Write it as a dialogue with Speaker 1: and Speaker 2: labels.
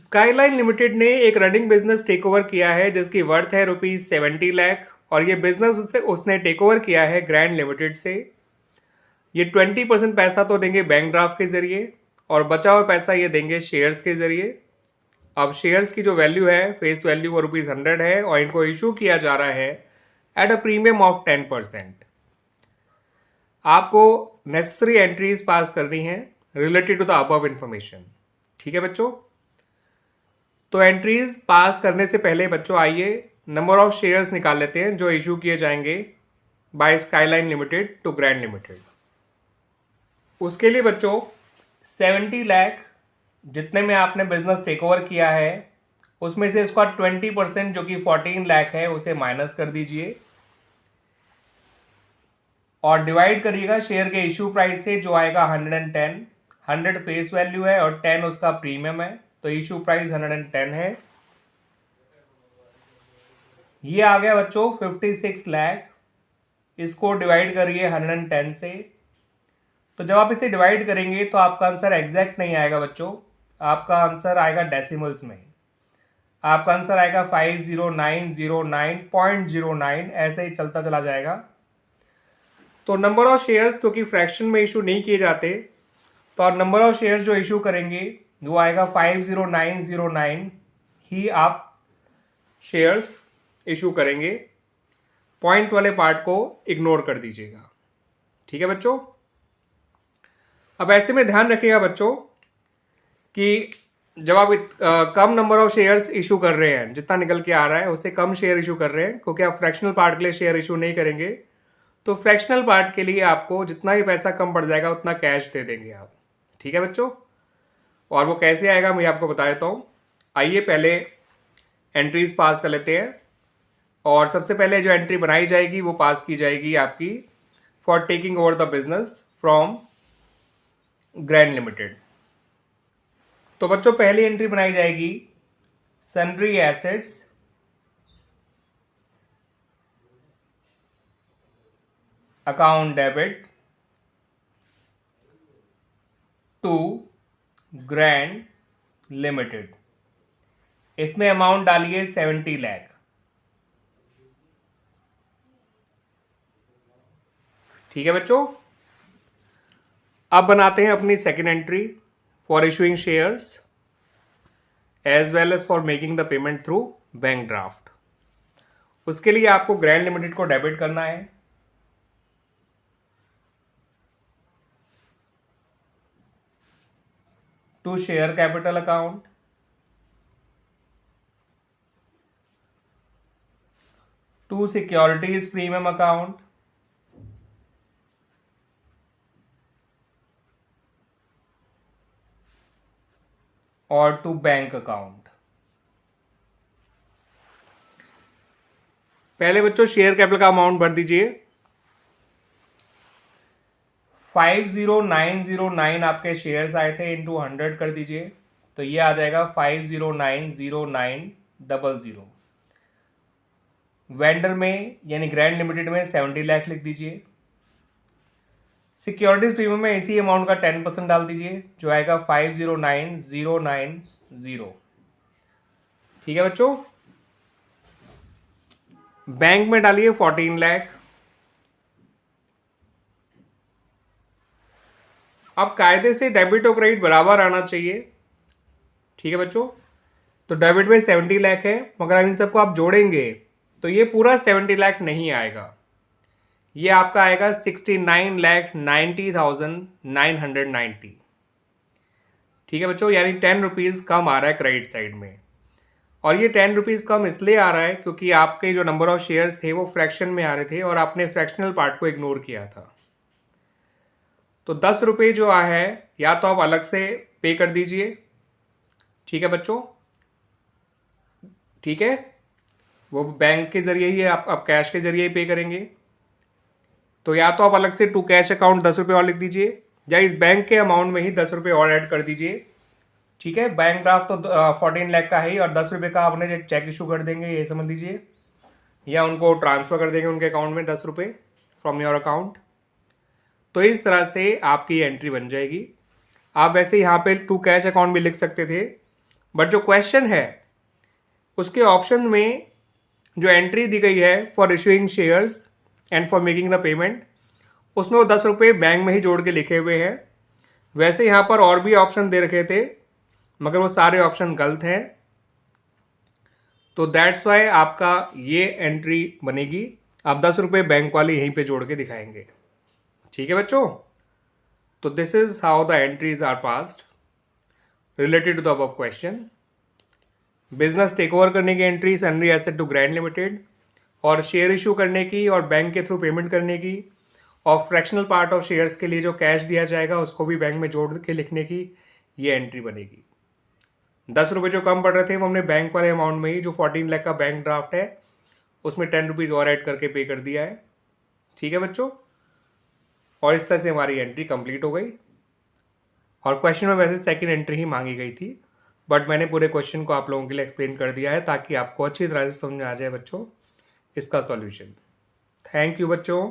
Speaker 1: Skyline limited ने एक running business take over किया है जिसकी वर्थ है ₹70 लाख और ये बिजनेस उसने टेक ओवर किया है ग्रैंड लिमिटेड से। ये 20% पैसा तो देंगे बैंक ड्राफ्ट के जरिए और बचा हुआ पैसा ये देंगे शेयर्स के जरिए। अब शेयर्स की जो वैल्यू है, फेस वैल्यू, वो ₹100 है और इनको इशू किया जा रहा है एट अ प्रीमियम ऑफ 10%। आपको नेसेसरी एंट्रीज पास करनी है related to the above information. ठीक है बच्चों, तो एंट्रीज पास करने से पहले बच्चों आइए नंबर ऑफ शेयर्स निकाल लेते हैं जो इशू किए जाएंगे by Skyline Limited to Grand Limited. उसके लिए बच्चों 70 लाख जितने में आपने बिजनेस टेक ओवर किया है उसमें से इसका 20% जो कि 14 लाख है उसे माइनस कर दीजिए और डिवाइड करिएगा शेयर के इशू प्राइस से जो आएगा 110। 100 फेस वैल्यू है और 10 उसका प्रीमियम है, तो इशू प्राइस 110 है। ये आ गया बच्चों 56 लाख। इसको डिवाइड करिए 110 से। तो जब आप इसे डिवाइड करेंगे तो आपका आंसर एग्जैक्ट नहीं आएगा बच्चों, आपका आंसर आएगा डेसिमल्स में। आपका आंसर आएगा 50909.09, ऐसे ही चलता चला जाएगा। तो नंबर ऑफ शेयर्स क्योंकि फ्रैक्शन में इशू नहीं किए जाते, तो आप नंबर ऑफ शेयर्स जो इशू करेंगे वो आएगा 50909 ही आप शेयर्स इशू करेंगे। पॉइंट वाले पार्ट को इग्नोर कर दीजिएगा। ठीक है बच्चों, अब ऐसे में ध्यान रखिएगा बच्चों कि जब आप कम नंबर ऑफ शेयर्स इशू कर रहे हैं, जितना निकल के आ रहा है उससे कम शेयर इशू कर रहे हैं, क्योंकि आप फ्रैक्शनल पार्ट के लिए शेयर इशू नहीं करेंगे, तो फ्रैक्शनल पार्ट के लिए आपको जितना भी पैसा कम पड़ जाएगा उतना कैश दे देंगे आप। ठीक है बच्चों, और वो कैसे आएगा मैं आपको बता देता हूँ। आइए पहले एंट्रीज पास कर लेते हैं और सबसे पहले जो एंट्री बनाई जाएगी वो पास की जाएगी आपकी for taking over the business from Grand Limited. तो बच्चों पहली एंट्री बनाई जाएगी sundry assets account debit to Grand Limited. इसमें अमाउंट डालिए 70 लाख। ठीक है बच्चों, अब बनाते हैं अपनी second entry for issuing shares as well as for making the payment through bank draft. उसके लिए आपको ग्रैंड लिमिटेड को डेबिट करना है। To share capital account, to securities premium account, और टू बैंक अकाउंट। पहले बच्चों शेयर कैपिटल का अमाउंट भर दीजिए। 50909 आपके शेयर्स आए थे, इंटू 100 कर दीजिए, तो ये आ जाएगा 5090900। वेंडर में यानी ग्रैंड लिमिटेड में 70 लाख लिख दीजिए। सिक्योरिटीज प्रीमियम में इसी अमाउंट का 10% डाल दीजिए जो आएगा 509,090। ठीक है बच्चों, बैंक में डालिए 14 लाख। अब कायदे से डेबिट और क्रेडिट बराबर आना चाहिए। ठीक है बच्चों, तो डेबिट में 70 लाख है, मगर अब इन सबको आप जोड़ेंगे तो ये पूरा 70 लाख नहीं आएगा, ये आपका आएगा 69,90,990। ठीक है बच्चों, यानी 10 रुपीज़ कम आ रहा है क्रेडिट साइड में। और ये 10 रुपीज़ कम इसलिए आ रहा है क्योंकि आपके जो नंबर ऑफ शेयर्स थे वो फ्रैक्शन में आ रहे थे और आपने फ्रैक्शनल पार्ट को इग्नोर किया था। तो 10 रुपये जो है या तो आप अलग से पे कर दीजिए। ठीक है बच्चों, ठीक है, वो बैंक के जरिए ही आप कैश के जरिए ही पे करेंगे, तो या तो आप अलग से टू कैश अकाउंट 10 रुपये और लिख दीजिए या इस बैंक के अमाउंट में ही 10 रुपये और ऐड कर दीजिए। ठीक है, बैंक ड्राफ्ट तो 14 लाख का है ही और 10 रुपये का आपने चेक इशू कर देंगे, ये समझ लीजिए, या उनको ट्रांसफ़र कर देंगे उनके अकाउंट में 10 रुपये फ्रॉम योर अकाउंट। तो इस तरह से आपकी एंट्री बन जाएगी। आप वैसे यहाँ पे टू कैश अकाउंट भी लिख सकते थे, बट जो क्वेश्चन है उसके ऑप्शन में जो एंट्री दी गई है for issuing shares and for making the payment, उसमें वो 10 रुपये बैंक में ही जोड़ के लिखे हुए हैं। वैसे यहाँ पर और भी ऑप्शन दे रखे थे मगर वो सारे ऑप्शन गलत हैं, तो दैट्स वाई आपका ये एंट्री बनेगी। आप 10 रुपये बैंक वाले यहीं पे जोड़ के दिखाएंगे। ठीक है बच्चों, तो this is how the entries are passed related to the above question. Business take over करने की entry sundry asset to Grand Limited, और शेयर इशू करने की और बैंक के थ्रू पेमेंट करने की, और फ्रैक्शनल पार्ट ऑफ शेयर्स के लिए जो कैश दिया जाएगा उसको भी बैंक में जोड़ के लिखने की ये एंट्री बनेगी। 10 रुपये जो कम पड़ रहे थे वो हमने बैंक वाले अमाउंट में ही, जो 14 लाख का बैंक ड्राफ्ट है उसमें 10 रुपीज़ और ऐड करके पे कर दिया है। ठीक है बच्चों, और इस तरह से हमारी एंट्री कंप्लीट हो गई। और क्वेश्चन में वैसे सेकंड एंट्री ही मांगी गई थी, बट मैंने पूरे क्वेश्चन को आप लोगों के लिए एक्सप्लेन कर दिया है ताकि आपको अच्छी तरह से समझ में आ जाए बच्चों इसका सॉल्यूशन। थैंक यू बच्चों।